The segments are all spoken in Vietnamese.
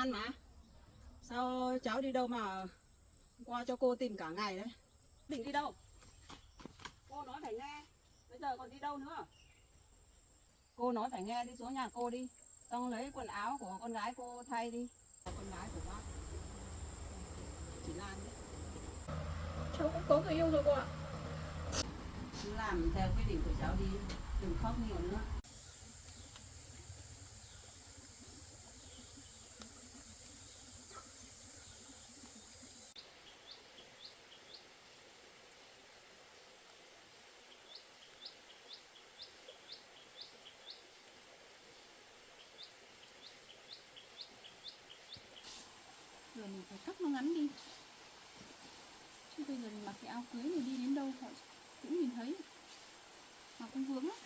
Lan mà. Sao cháu đi đâu mà qua cho cô tìm cả ngày đấy? Định đi đâu? Cô nói phải nghe. Bây giờ còn đi đâu nữa? Cô nói phải nghe, đi xuống nhà cô đi. Xong lấy quần áo của con gái cô thay đi. Con gái của bác chị Lan đấy. Cháu cũng có người yêu rồi cô ạ. Cứ làm theo quyết định của cháu đi. Đừng khóc nhiều nữa. Giờ mình phải cắt nó ngắn đi. Chứ bây giờ mình mặc cái áo cưới này đi đến đâu họ cũng nhìn thấy. Mà cũng vướng lắm.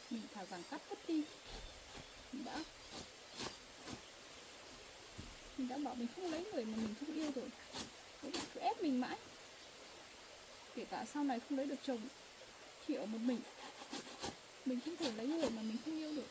Mình thả rằng cắt vứt đi. Mình đã bảo mình không lấy người mà mình không yêu rồi. Thế mà cứ ép mình mãi. Kể cả sau này không lấy được chồng thì ở một mình không thể lấy người mà mình không yêu được.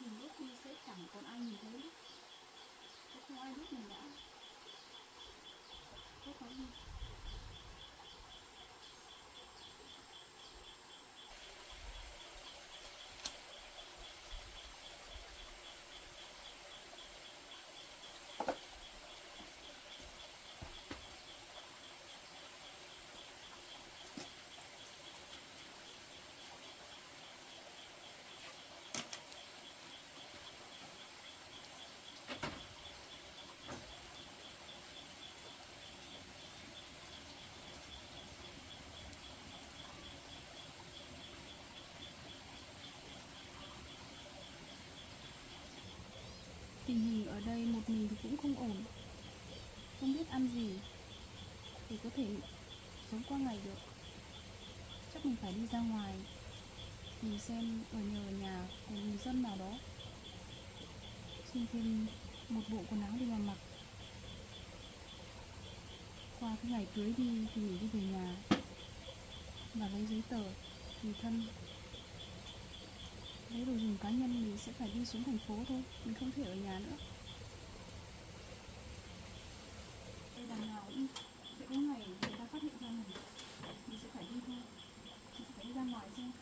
Mình lúc đi sẽ chẳng còn ai nhìn thấy. Không ai biết mình đã có cái gì. Tình hình ở đây một mình thì cũng không ổn. Không biết ăn gì để có thể sống qua ngày được. Chắc mình phải đi ra ngoài nhìn xem ở nhờ ở nhà của người dân nào đó, xin thêm một bộ quần áo để mà mặc. Qua cái ngày cưới đi thì mình đi về nhà và lấy giấy tờ tùy thân, lấy đồ dùng cá nhân. Mình sẽ phải đi xuống thành phố thôi, mình không thể ở nhà nữa. Đây đằng nào cũng sẽ có ngày người ta phát hiện ra mình sẽ phải đi thôi, mình sẽ phải đi ra ngoài xem.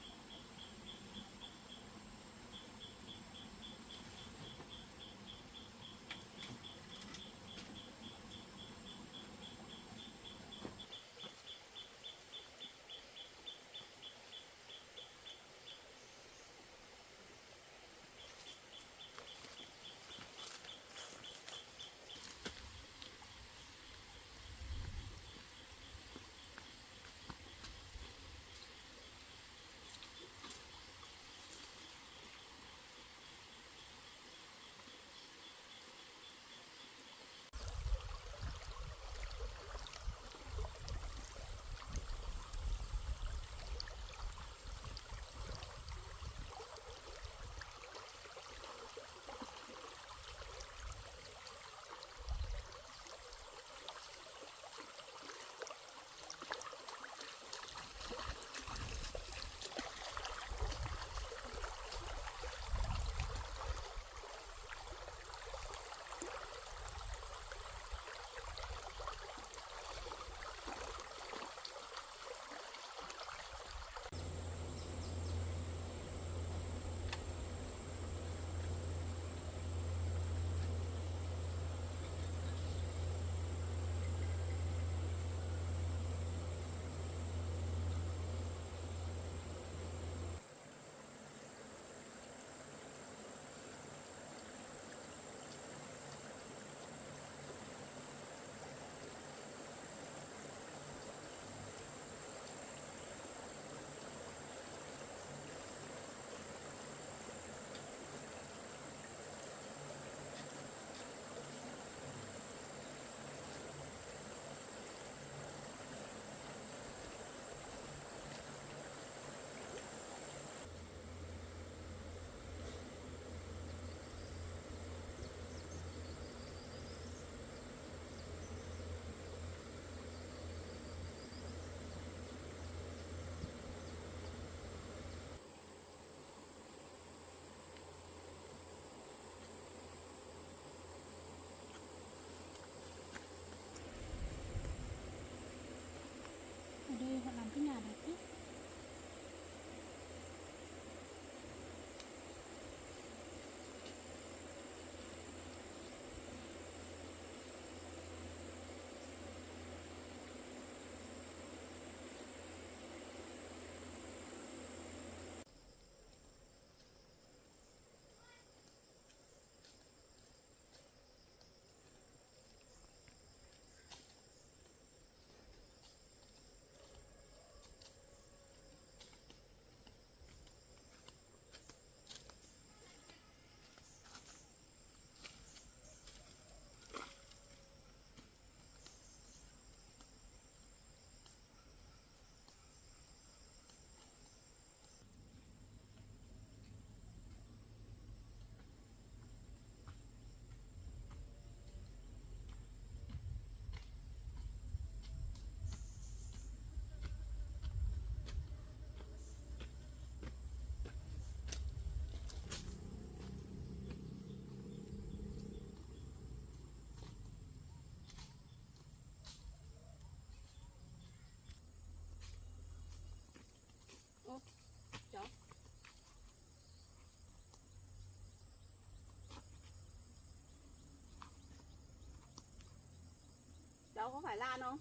có phải Lan không?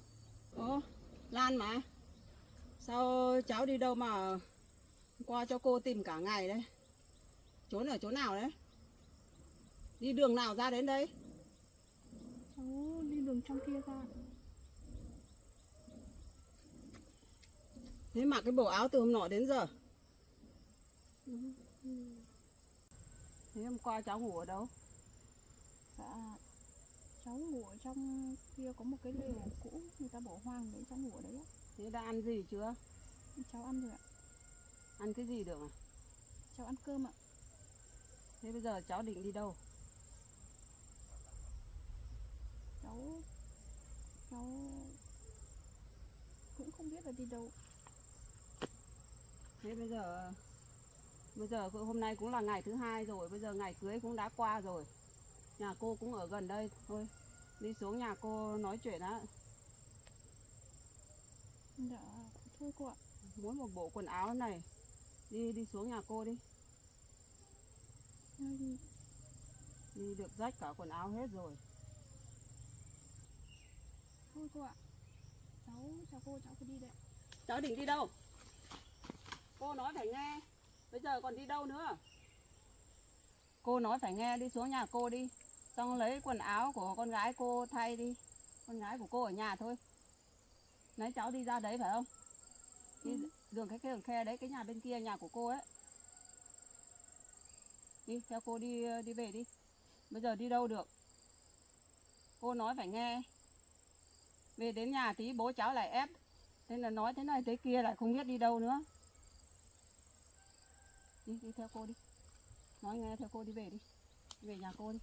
Ồ, Lan mà. Sao cháu đi đâu mà qua cho cô tìm cả ngày đấy? Trốn ở chỗ nào đấy? Đi đường nào ra đến đây? Cháu đi đường trong kia ra. Thế mặc cái bộ áo từ hôm nọ đến giờ. Thế hôm qua cháu ngủ ở đâu? Dạ, cháu ngủ ở trong kia có một cái lều cũ người ta bỏ hoang đấy, cháu ngủ ở đấy á. Thế đã ăn gì chưa? Cháu ăn rồi ạ. Ăn cái gì được à? Cháu ăn cơm ạ. Thế bây giờ cháu định đi đâu? Cháu cũng không biết là đi đâu. Thế bây giờ hôm nay cũng là ngày thứ hai rồi, bây giờ ngày cưới cũng đã qua rồi. Nhà cô cũng ở gần đây thôi. Đi xuống nhà cô nói chuyện á. Dạ, thôi cô ạ. Muốn một bộ quần áo này. Đi xuống nhà cô đi. Thôi, Đi được rách cả quần áo hết rồi. thôi cô ạ. Chào cô, cháu phải đi đây. Cháu định đi đâu? Cô nói phải nghe. Bây giờ còn đi đâu nữa? Cô nói phải nghe, đi xuống nhà cô đi. Xong lấy quần áo của con gái cô thay đi. Con gái của cô ở nhà thôi. Nãy cháu đi ra đấy phải không? Đi đường cái đường khe đấy, cái nhà bên kia nhà của cô ấy. Đi, theo cô đi về đi. Bây giờ đi đâu được? Cô nói phải nghe. Về đến nhà tí bố cháu lại ép. Thế là nói thế này thế kia lại không biết đi đâu nữa. Đi theo cô đi. Nói nghe theo cô đi về đi. Về nhà cô đi.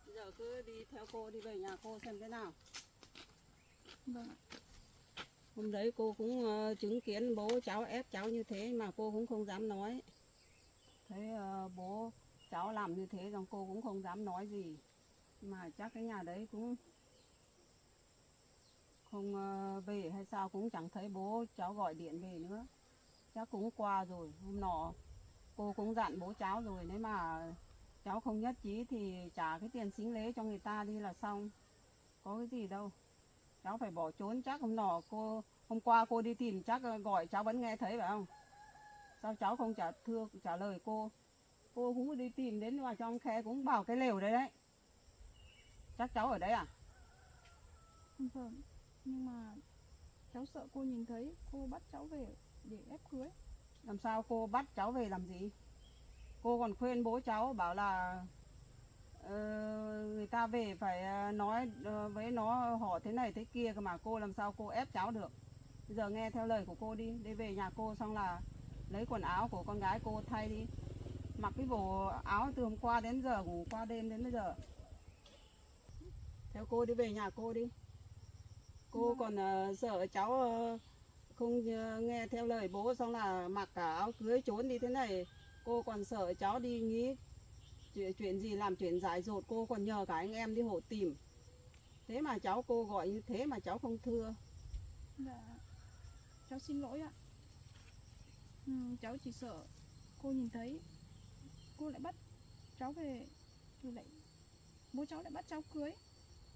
Bây giờ cứ đi theo cô đi về nhà cô xem thế nào. Vâng ạ. Hôm đấy cô cũng chứng kiến bố cháu ép cháu như thế mà cô cũng không dám nói. Thấy bố cháu làm như thế xong cô cũng không dám nói gì. Mà chắc cái nhà đấy cũng không về hay sao cũng chẳng thấy bố cháu gọi điện về nữa. Chắc cũng qua rồi. Hôm nọ cô cũng dặn bố cháu rồi, nếu mà cháu không nhất trí thì trả cái tiền sính lễ cho người ta đi là xong. Có cái gì đâu. Cháu phải bỏ trốn, chắc hôm qua cô đi tìm chắc gọi cháu vẫn nghe thấy phải không? Sao cháu không trả lời cô? Cô cũng đi tìm đến vào trong khe cũng bảo cái lều đấy đấy. Chắc cháu ở đấy à? Vâng, nhưng mà cháu sợ cô nhìn thấy, cô bắt cháu về để ép cưới. Làm sao cô bắt cháu về làm gì? Cô còn khuyên bố cháu bảo là người ta về phải nói với nó họ thế này thế kia cơ mà cô làm sao cô ép cháu được. Bây giờ nghe theo lời của cô đi về nhà cô xong là lấy quần áo của con gái cô thay đi. Mặc cái bộ áo từ hôm qua đến giờ, ngủ qua đêm đến bây giờ. Theo cô đi về nhà cô đi. Cô còn sợ cháu không nghe theo lời bố xong là mặc cả áo cưới trốn đi thế này. Cô còn sợ cháu đi nghĩ chuyện gì làm chuyện dại dột, cô còn nhờ cả anh em đi hộ tìm. Thế mà cháu cô gọi như thế mà cháu không thưa. Dạ, cháu xin lỗi ạ. Cháu chỉ sợ cô nhìn thấy, cô lại bắt cháu về, rồi lại bố cháu lại bắt cháu cưới.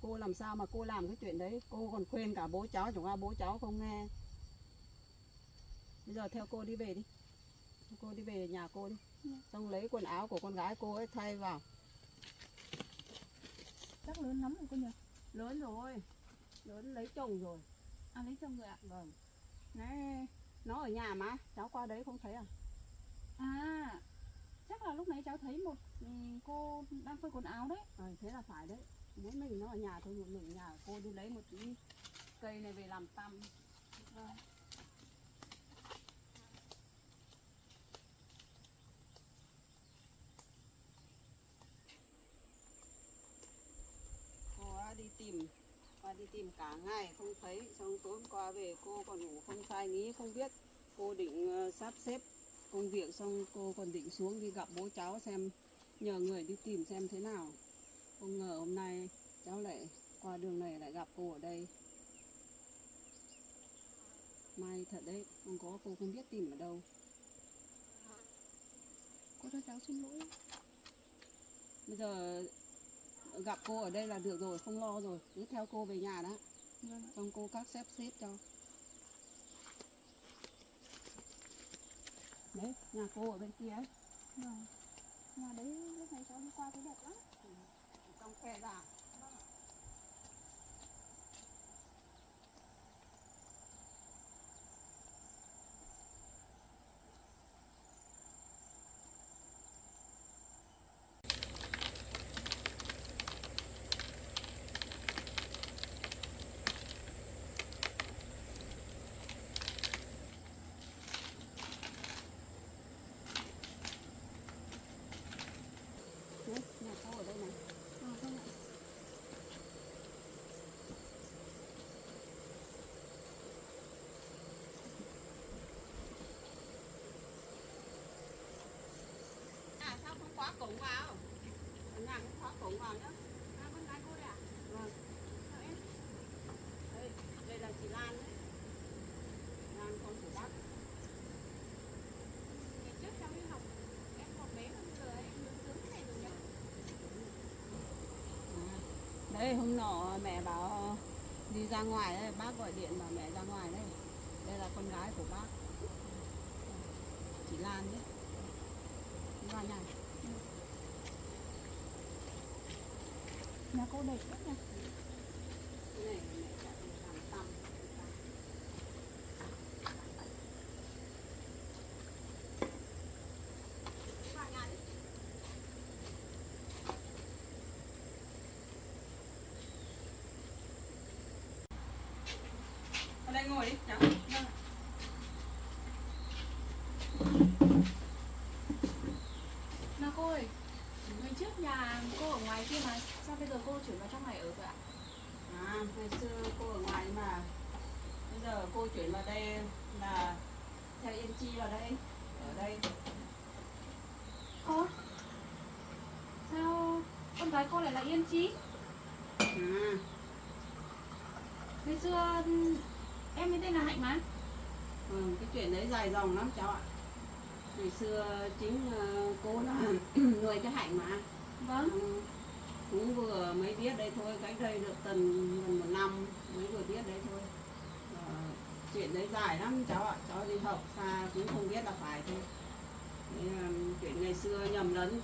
Cô làm sao mà cô làm cái chuyện đấy. Cô còn khuyên cả bố cháu, chẳng qua bố cháu không nghe. Bây giờ theo cô đi về đi. Cô đi về nhà cô đi. Xong lấy quần áo của con gái cô ấy thay vào. Chắc lớn lắm rồi cô nhỉ? Lớn rồi. Lớn lấy chồng rồi. À, lấy chồng rồi ạ? Vâng. Nãy nó ở nhà mà, cháu qua đấy không thấy à? À, chắc là lúc nãy cháu thấy một cô đang phơi quần áo đấy. Thế là phải đấy. Mỗi mình nó ở nhà thôi, một mình nhà cô đi lấy một tí cây này về làm tăm. Vâng. Cô đi tìm cả ngày không thấy, xong tối hôm qua về cô còn ngủ không sai nghĩ không biết. Cô định sắp xếp công việc xong cô còn định xuống đi gặp bố cháu xem, nhờ người đi tìm xem thế nào. Không ngờ hôm nay cháu lại qua đường này lại gặp cô ở đây. May thật đấy, không có cô không biết tìm ở đâu. Cô cho cháu xin lỗi. Bây giờ gặp cô ở đây là được rồi, không lo rồi, cứ theo cô về nhà đó. Vâng. Xong cô các xếp cho. Đấy, nhà cô ở bên kia ấy. Vâng. Mà đấy lúc này cháu đi qua thấy đẹp lắm. Trong khe ra. Đấy, nhà cô ở đây này. Vâng ạ. À sao không khóa cổng vào? Ở nhà không khóa cổng vào nhá. À con gái cô đây à? Vâng. Chào em. Đây là chị Lan đấy. Lan con của bác. Ngày trước cháu đi học em còn bé mà bây giờ em lớn lớn thế này rồi nhỉ? Đấy, hôm nọ mẹ bảo đi ra ngoài đấy, bác gọi điện bảo mẹ ra ngoài đấy. Đây là con gái của bác. Chị Lan đấy. Đi vào nhà. Nhà cô đẹp lắm nha. Cái này mẹ chạy làm tăm. Đi vào nhà đi. Ở đây ngồi đi, cháu. Vâng. Mà cô ơi, ngày trước nhà cô ở ngoài kia mà sao bây giờ cô chuyển vào trong này ở rồi ạ? À, ngày xưa cô ở ngoài mà bây giờ cô chuyển vào đây là theo Yên Chi vào đây, ở đây. Ơ? Sao con gái cô lại là Yên Chi? À, Ngày xưa em với tên là Hạnh mà. cái chuyện đấy dài dòng lắm cháu ạ. Ngày xưa chính cô là nuôi cái Hạnh mà. Vâng. Cũng vừa mới biết đây thôi, cách đây được gần 1 năm mới vừa biết đấy thôi. Chuyện đấy dài lắm cháu ạ, cháu đi học xa cũng không biết là phải thôi. Đấy, chuyện ngày xưa nhầm lẫn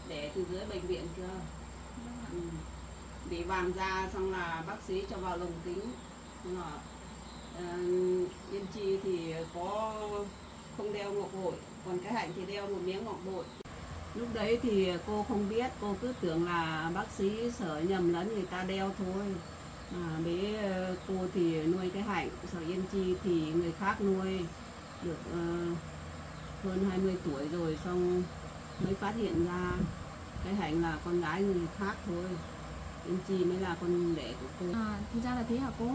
đẻ từ dưới bệnh viện kia. Vâng ạ. Bị vàng da xong là bác sĩ cho vào lồng kính. Nhưng mà, Yên Chi thì có không đeo ngọc bội, còn cái Hạnh thì đeo một miếng ngọc bội. Lúc đấy thì cô không biết, cô cứ tưởng là bác sĩ sở nhầm lẫn người ta đeo thôi. Cô thì nuôi cái Hạnh, sở Yên Chi thì người khác nuôi được hơn 20 tuổi rồi, xong mới phát hiện ra cái Hạnh là con gái người khác thôi. Yên Chi mới là con đẻ của cô. À, thì ra là thế hả cô?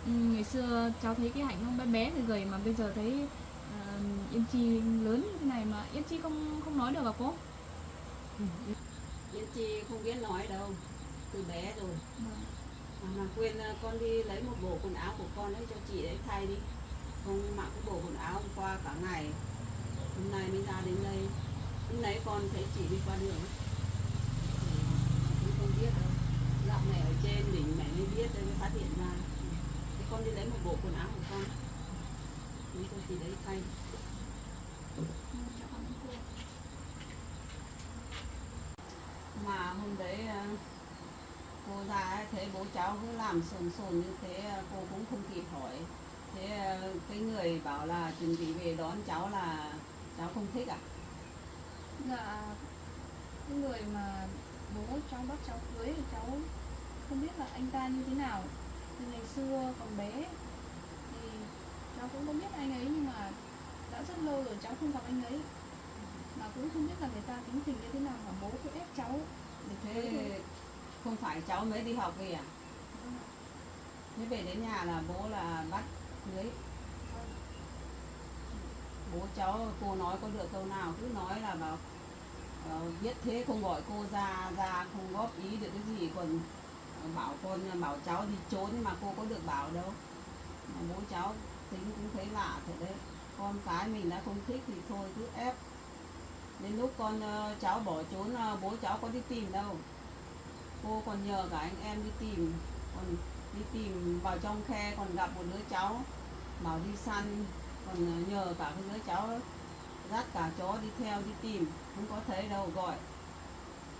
Ngày xưa cháu thấy cái Hạnh không bé bé gầy gầy mà bây giờ thấy Yên Chi lớn như thế này mà Yên Chi không nói được à cô? Yên Chi không biết nói đâu, từ bé rồi. Vâng. Mà quên con đi lấy một bộ quần áo của con ấy cho chị đấy thay đi. Không mặc cái bộ quần áo hôm qua cả ngày, hôm nay mới ra đến đây. Lúc nãy con thấy chị đi qua đường, không biết đâu. Dạo này ở trên đỉnh mẹ mới biết, mới phát hiện ra. Thế con đi lấy một bộ quần áo của con, lấy cho chị đấy thay. Cháu cảm ơn cô. Mà hôm đấy cô ra ấy, thấy bố cháu cứ làm sồn sồn như thế, cô cũng không kịp hỏi. Thế cái người bảo là chuẩn bị về đón cháu là cháu không thích à? Dạ, cái người mà bố cháu bắt cháu cưới thì cháu không biết là anh ta như thế nào. Từ ngày xưa còn bé thì cháu cũng không biết anh ấy, nhưng mà đã rất lâu rồi cháu không gặp anh ấy, mà cũng không biết là người ta tính tình như thế nào mà bố cứ ép cháu để cưới thôi. Thế không phải cháu mới đi học về à? Vâng ạ. Thế về đến nhà là bố là bắt cưới. Vâng. Bố cháu cô nói có được câu nào cứ nói là bảo biết thế không gọi cô ra không góp ý được cái gì, còn bảo cháu đi trốn mà cô có được bảo đâu. mà bố cháu tính cũng thấy lạ thật đấy. Con cái mình đã không thích thì thôi cứ ép. Đến lúc cháu bỏ trốn bố cháu có đi tìm đâu. Cô còn nhờ cả anh em đi tìm, còn đi tìm vào trong khe còn gặp một đứa cháu bảo đi săn, còn nhờ cả cái đứa cháu dắt cả chó đi theo đi tìm, không có thấy đâu, gọi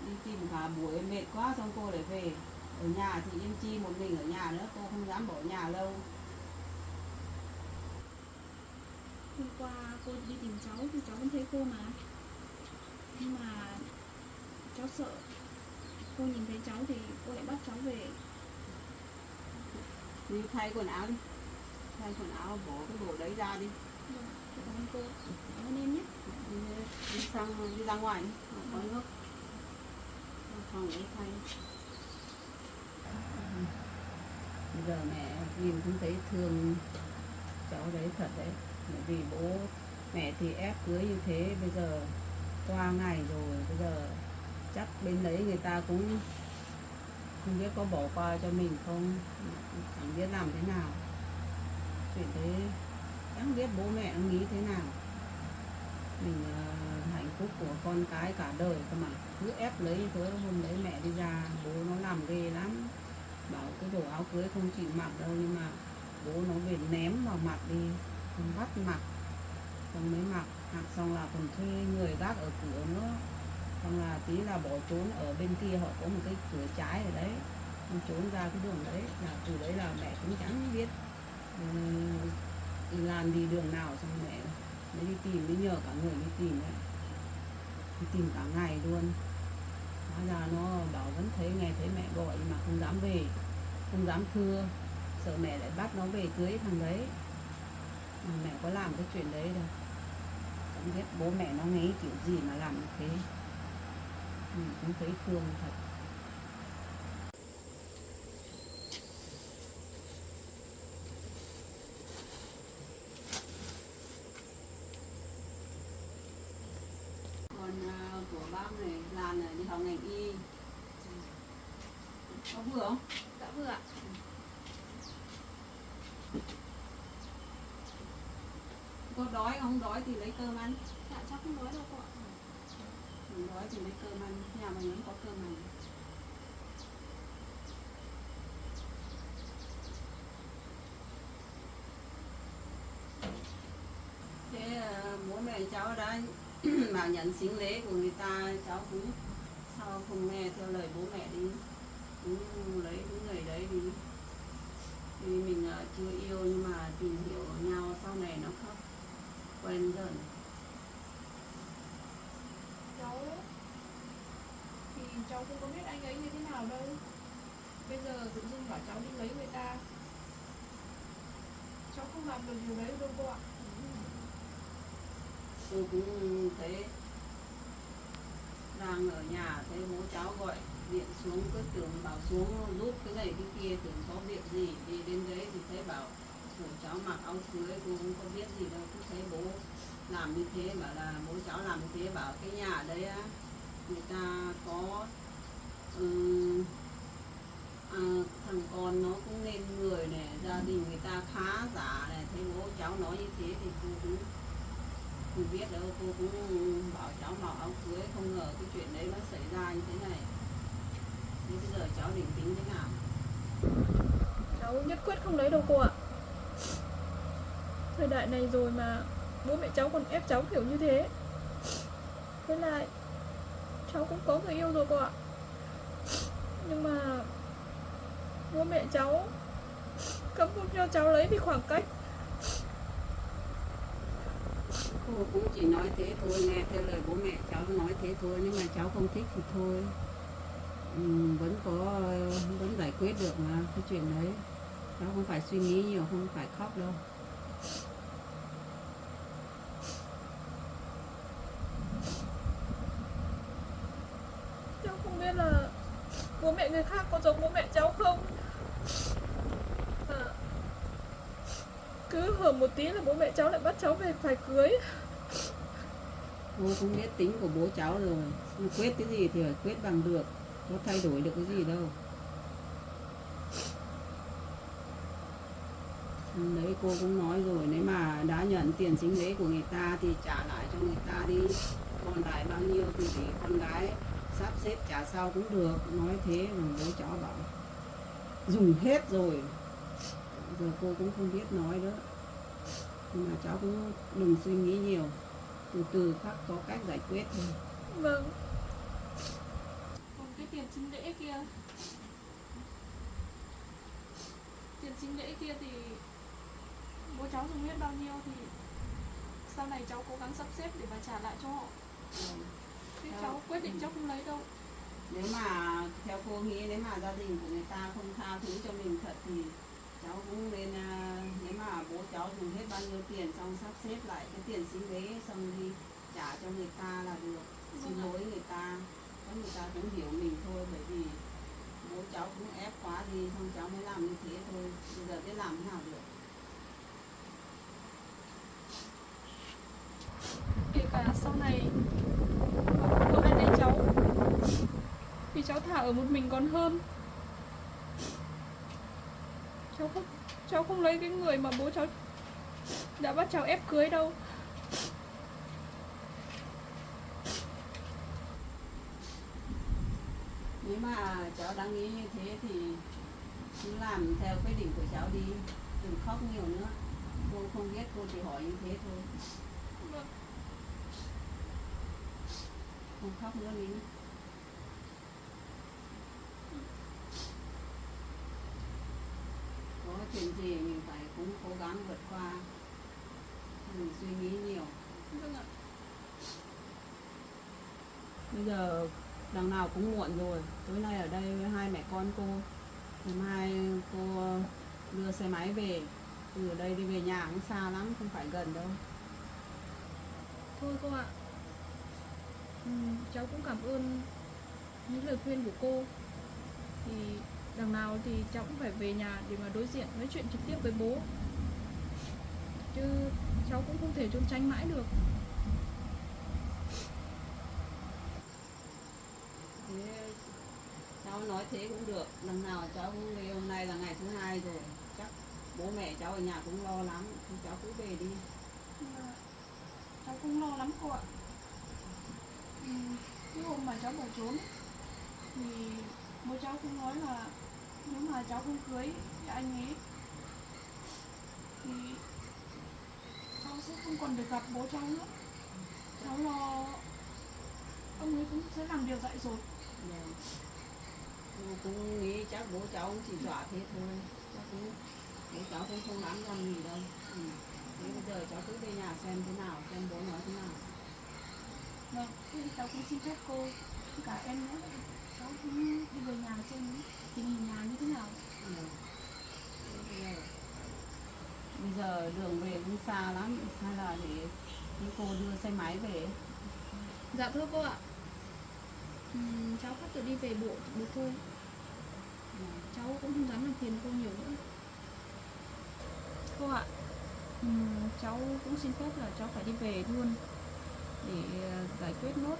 đi tìm cả buổi mệt quá xong cô lại về. Ở nhà thì yên chi một mình ở nhà nữa, cô không dám bỏ nhà lâu. Hôm qua cô đi tìm cháu thì cháu vẫn thấy cô mà. Nhưng mà cháu sợ cô nhìn thấy cháu thì cô lại bắt cháu về. Đi thay quần áo đi, thay quần áo bỏ cái đồ đấy ra đi. Vâng, cảm ơn cô. Cảm ơn em nhé. Đi ra ngoài đi, có nước phòng để thay. Bây giờ mẹ nhìn cũng thấy thương cháu đấy thật đấy, bởi vì bố mẹ thì ép cưới như thế, bây giờ qua ngày rồi, bây giờ chắc bên đấy người ta cũng không biết có bỏ qua cho mình không, chẳng biết làm thế nào. Chuyện thế chẳng biết bố mẹ nó nghĩ thế nào. Mình hạnh phúc của con cái cả đời cơ mà cứ ép lấy như thế. Hôm đấy mẹ đi ra bố nó làm ghê lắm, bảo cái bộ áo cưới không chịu mặc đâu, nhưng mà bố nó về ném vào mặt đi, không bắt mặc, xong mới mặc xong là còn thuê người gác ở cửa nữa, xong là tí là bỏ trốn. Ở bên kia họ có một cái cửa trái ở đấy, không trốn ra cái đường đấy, là từ đấy là mẹ cũng chẳng biết đi làm đi đường nào, xong mẹ mới đi tìm, mới nhờ cả người đi tìm đấy, đi tìm cả ngày luôn. Hóa ra nó bảo vẫn thấy, nghe thấy mẹ gọi nhưng mà không dám về, không dám thưa, sợ mẹ lại bắt nó về cưới thằng đấy. Mà mẹ có làm cái chuyện đấy đâu, chẳng biết bố mẹ nó nghĩ kiểu gì mà làm như thế. Mình cũng thấy thương thật. Còn của bác này Lan này đi học ngành y. Có vừa không? Dạ vừa ạ. Có đói không? Đói thì lấy cơm ăn. Dạ cháu không nói đâu cô ạ. Không đói thì lấy cơm ăn, nhà mình vẫn có cơm ăn. Thế bố mẹ cháu đã mà nhận xính lễ của người ta, cháu cũng sao không nghe theo lời bố mẹ đi, cũng lấy những người đấy đi. Vì mình chưa yêu nhưng mà tìm hiểu nhau sau này nó khóc quen dần. Cháu thì cháu cũng có biết anh ấy như thế nào đâu. Bây giờ tự dưng bảo cháu đi lấy người ta, cháu không làm được điều đấy đâu cô ạ. Tôi cũng thấy đang ở nhà thấy bố cháu gọi điện xuống, cứ tưởng bảo xuống giúp cái này cái kia, tưởng có việc gì, đi đến đấy thì thấy bảo bố cháu mặc áo cưới, cô không có biết gì đâu, cứ thấy bố làm như thế, bảo là bố cháu làm như thế, bảo cái nhà đấy á người ta có thằng con nó cũng nên người này, gia đình người ta khá giả này, thấy bố cháu nói như thế thì cô cũng không biết đâu, cô cũng bảo cháu mặc áo cưới, không ngờ cái chuyện đấy nó xảy ra như thế này. Thế bây giờ cháu định tính thế nào? Cháu nhất quyết không lấy đâu cô ạ. Thời đại này rồi mà bố mẹ cháu còn ép cháu kiểu như thế. Với lại cháu cũng có người yêu rồi cô ạ. Nhưng mà bố mẹ cháu cấm không cho cháu lấy vì khoảng cách. Cô cũng chỉ nói thế thôi, nghe theo lời bố mẹ cháu nói thế thôi, nhưng mà cháu không thích thì thôi. Vẫn giải quyết được mà, cái chuyện đấy cháu không phải suy nghĩ nhiều, không phải khóc đâu. Cháu không biết là bố mẹ người khác có giống bố mẹ cháu không. Cứ hở một tí là bố mẹ cháu lại bắt cháu về phải cưới. Cô cũng biết tính của bố cháu rồi, quyết cái gì thì phải quyết bằng được, có thay đổi được cái gì đâu. Đấy cô cũng nói rồi, nếu mà đã nhận tiền sính lễ của người ta thì trả lại cho người ta đi, còn lại bao nhiêu thì để con gái sắp xếp trả sau cũng được. Nói thế mà bố cháu bảo dùng hết rồi, giờ cô cũng không biết nói nữa, nhưng mà cháu cũng đừng suy nghĩ nhiều, từ từ khắc có cách giải quyết thôi. Vâng. Còn cái tiền sinh lễ kia, thì bố cháu dùng hết bao nhiêu thì sau này cháu cố gắng sắp xếp để mà trả lại cho họ. Chứ cháu quyết định cháu không lấy đâu. Nếu mà theo cô nghĩ, nếu mà gia đình của người ta không tha thứ cho mình thật thì cháu cũng nên, nếu mà bố cháu dùng hết bao nhiêu tiền xong sắp xếp lại cái tiền sính lễ xong đi trả cho người ta là được. Xin lỗi người ta, có người ta cũng hiểu mình thôi, bởi vì bố cháu cũng ép quá đi xong cháu mới làm như thế thôi, bây giờ biết làm thế nào được. Kể cả sau này có ai lấy cháu thì cháu thả ở một mình còn hơn. Cháu không lấy cái người mà bố cháu đã bắt cháu ép cưới đâu. Nếu mà cháu đang nghĩ như thế thì cứ làm theo quyết định của cháu đi, đừng khóc nhiều nữa. Cô không biết, cô chỉ hỏi như thế thôi. Vâng. Không khóc nữa đi. Có chuyện gì mình phải cũng cố gắng vượt qua, đừng suy nghĩ nhiều. Vâng ạ. Bây giờ đằng nào cũng muộn rồi, tối nay ở đây với hai mẹ con cô, ngày mai cô đưa xe máy về, từ đây đi về nhà cũng xa lắm, không phải gần đâu. Thôi cô ạ. Cháu cũng cảm ơn những lời khuyên của cô. Thì đằng nào thì cháu cũng phải về nhà để mà đối diện nói chuyện trực tiếp với bố. Chứ cháu cũng không thể trốn tránh mãi được. Thế cháu nói thế cũng được, lần nào cháu cũng về, hôm nay là ngày thứ hai rồi, chắc bố mẹ cháu ở nhà cũng lo lắm, thì cháu cứ về đi. Cháu cũng lo lắm cô ạ. Cái hôm mà cháu bỏ trốn thì bố cháu cũng nói là nếu mà cháu không cưới anh ấy thì cháu sẽ không còn được gặp bố cháu nữa. Cháu lo ông ấy cũng sẽ làm điều dại dột. Cô cũng nghĩ chắc bố cháu cũng chỉ dọa thế thôi, chắc cũng bố cháu cũng không dám làm gì đâu. Thế bây giờ cháu cứ về nhà xem thế nào, xem bố nói thế nào. Vâng, thế thì cháu cũng xin phép cô cả em nữa, cháu cũng đi về nhà xem tình hình nhà như thế nào. Bây giờ đường về cũng xa lắm, hay là để cô đưa xe máy về? Dạ thưa cô ạ. Cháu có tự đi về bộ được thôi. Cháu cũng không dám làm phiền cô nhiều nữa. Cô ạ, cháu cũng xin phép là cháu phải đi về luôn để giải quyết nốt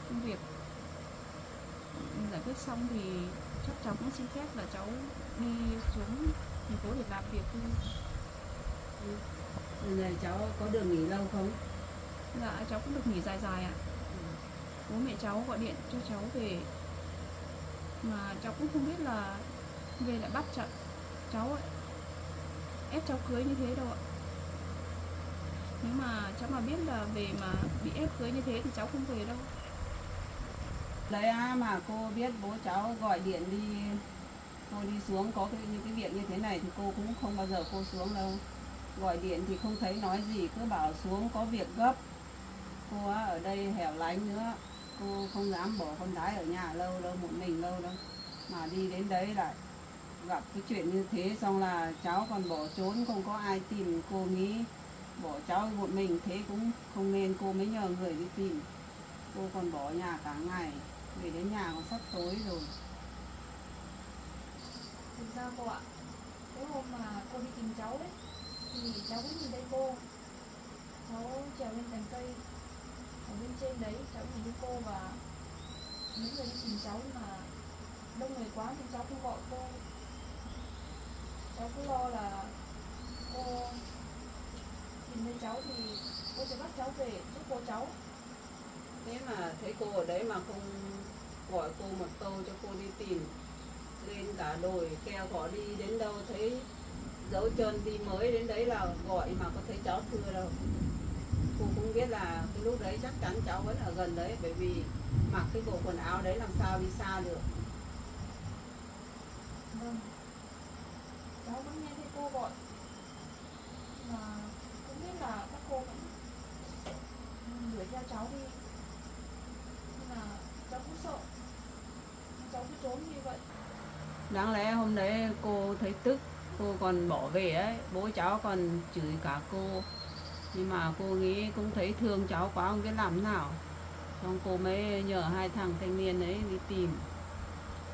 công việc. Giải quyết xong thì chắc cháu cũng xin phép là cháu đi xuống thành phố để làm việc thôi. Bây giờ cháu có được nghỉ lâu không? Dạ cháu cũng được nghỉ dài dài ạ. Bố mẹ cháu gọi điện cho cháu về mà cháu cũng không biết là về lại bắt cháu ấy, ép cháu cưới như thế đâu ạ. Nếu mà cháu mà biết là về mà bị ép cưới như thế thì cháu không về đâu. Đấy mà cô biết bố cháu gọi điện đi, cô đi xuống có những cái việc như thế này thì cô cũng không bao giờ cô xuống đâu. Gọi điện thì không thấy nói gì, cứ bảo xuống có việc gấp. Cô ở đây hẻo lánh nữa, cô không dám bỏ con gái ở nhà lâu đâu, một mình lâu đâu. Mà đi đến đấy lại gặp cái chuyện như thế, xong là cháu còn bỏ trốn, không có ai tìm. Cô nghĩ bỏ cháu một mình thế cũng không nên, cô mới nhờ người đi tìm. Cô còn bỏ nhà cả ngày, về đến nhà còn sắp tối rồi. Thực ra cô ạ, cái hôm mà cô đi tìm cháu ấy thì cháu cũng nhìn thấy cô. Cháu trèo lên cành cây ở bên trên đấy, cháu nhìn thấy cô và những người đi tìm cháu, mà đông người quá thì cháu không gọi cô. Cháu cứ lo là thấy cháu thì cô sẽ bắt cháu về giúp cô cháu. Thế mà thấy cô ở đấy mà không gọi cô một câu cho cô đi tìm lên cả đồi keo cỏ đi đến đâu thấy dấu chân đi mới đến đấy là gọi mà có thấy cháu thưa đâu. Cô cũng biết là cái lúc đấy chắc chắn cháu vẫn ở gần đấy, bởi vì mặc cái bộ quần áo đấy làm sao đi xa được. Vâng, cháu vẫn nghe thấy cô gọi mà không biết là các cô vẫn đuổi theo cháu đi, nhưng mà cháu cũng sợ, cháu cứ trốn như vậy. Đáng lẽ hôm đấy cô thấy tức, cô còn bỏ về ấy, bố cháu còn chửi cả cô. Nhưng mà cô nghĩ cũng thấy thương cháu quá không biết làm thế nào. Xong cô mới nhờ hai thằng thanh niên đấy đi tìm.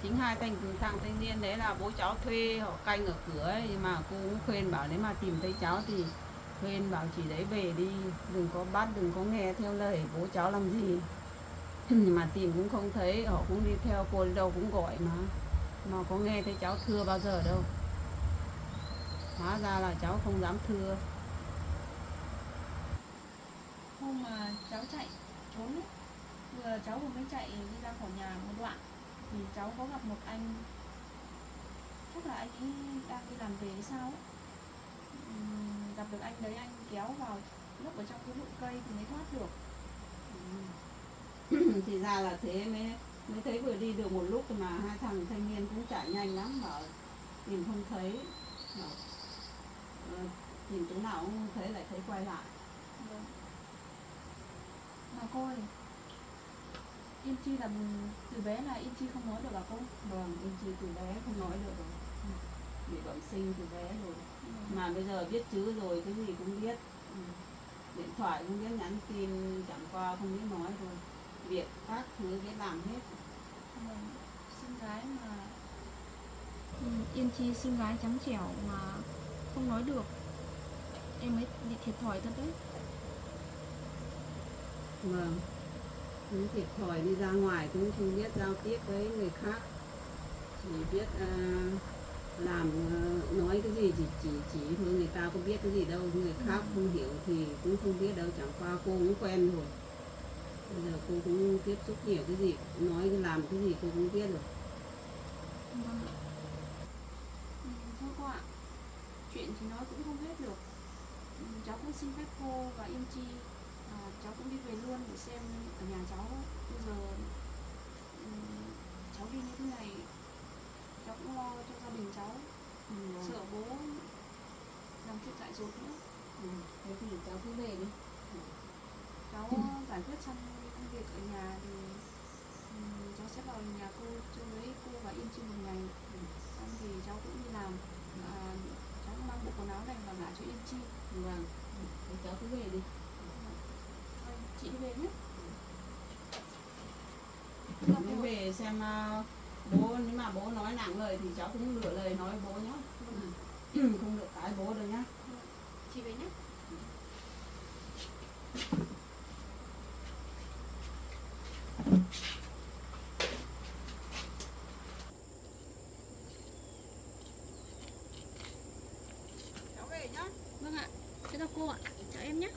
Chính hai thằng thanh niên đấy là bố cháu thuê họ canh ở cửa ấy. Nhưng mà cô cũng khuyên bảo nếu mà tìm thấy cháu thì khuyên bảo chỉ đấy về đi, đừng có bắt, đừng có nghe theo lời bố cháu làm gì. Nhưng mà tìm cũng không thấy, họ cũng đi theo cô đi đâu cũng gọi mà có nghe thấy cháu thưa bao giờ đâu. Hóa ra là cháu không dám thưa. Hôm mà cháu chạy trốn ấy, vừa cháu vừa mới chạy đi ra khỏi nhà một đoạn thì cháu có gặp một anh, chắc là anh ấy đang đi làm về hay sao ấy. Gặp được anh đấy, anh kéo vào núp ở trong cái bụi cây thì mới thoát được. Thì ra là thế, mới thấy vừa đi được một lúc mà hai thằng thanh niên cũng chạy nhanh lắm, bảo tìm không thấy, bảo, tìm chỗ nào cũng không thấy, lại thấy quay lại. Vâng. Mà cô ơi, Yên Chi là từ bé là Yên Chi không nói được à cô? Vâng, Yên Chi từ bé không nói được rồi, bị bẩm sinh từ bé rồi. Ừ. Mà bây giờ biết chữ rồi, cái gì cũng biết. Điện thoại cũng biết, nhắn tin chẳng qua không biết nói thôi. Việc các thứ biết làm hết. Vâng. Xinh gái mà Yên Chi xinh gái trắng trẻo mà không nói được, em ấy bị thiệt thòi thật đấy. Vâng, cũng thiệt thòi, đi ra ngoài cũng không biết giao tiếp với người khác, chỉ biết làm nói cái gì chỉ thôi, người ta có biết cái gì đâu, người khác không hiểu thì cũng không biết đâu, chẳng qua cô cũng quen rồi. Bây giờ cô cũng tiếp xúc nhiều, cái gì nói làm cái gì cô cũng biết rồi. Vâng ạ. Thôi cô ạ, chuyện thì nói cũng không hết được. Cháu cũng xin phép cô và Yên Chi, cháu cũng đi về luôn để xem ở nhà cháu bây giờ cháu đi như thế này, cháu cũng lo cho gia đình cháu, sợ bố làm chuyện dại dột nữa. Thế thì cháu cứ về đi. Cháu giải quyết xong công việc ở nhà thì cháu sẽ vào nhà cô chơi với cô và Yên Chi một ngày. Xong thì cháu cũng đi làm, cháu cũng mang bộ quần áo này và gả cho Yên Chi. Vâng, thế cháu cứ về đi. Vâng, chị đi về nhé. Mới về xem bố, nếu mà bố nói nặng lời thì cháu cũng lựa lời nói bố nhé. Không được cãi bố đâu nhá. Chị về nhé. Cháu về nhá. Vâng ạ, chào cô ạ, chào em nhé.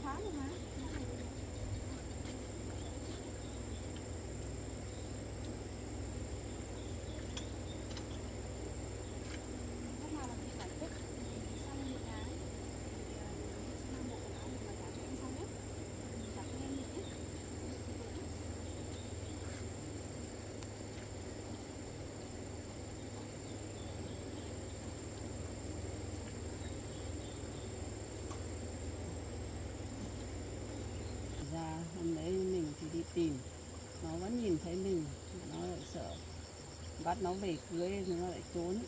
Khóa rồi mà. Lúc nào mà chị giải quyết xong việc nhà ấy, thì chị mang bộ quần áo để mà trả cho em xong nhé. Trả cho em nhé. Ra hôm đấy mình thì đi tìm, nó vẫn nhìn thấy mình, nó lại sợ, bắt nó về cưới nó lại trốn.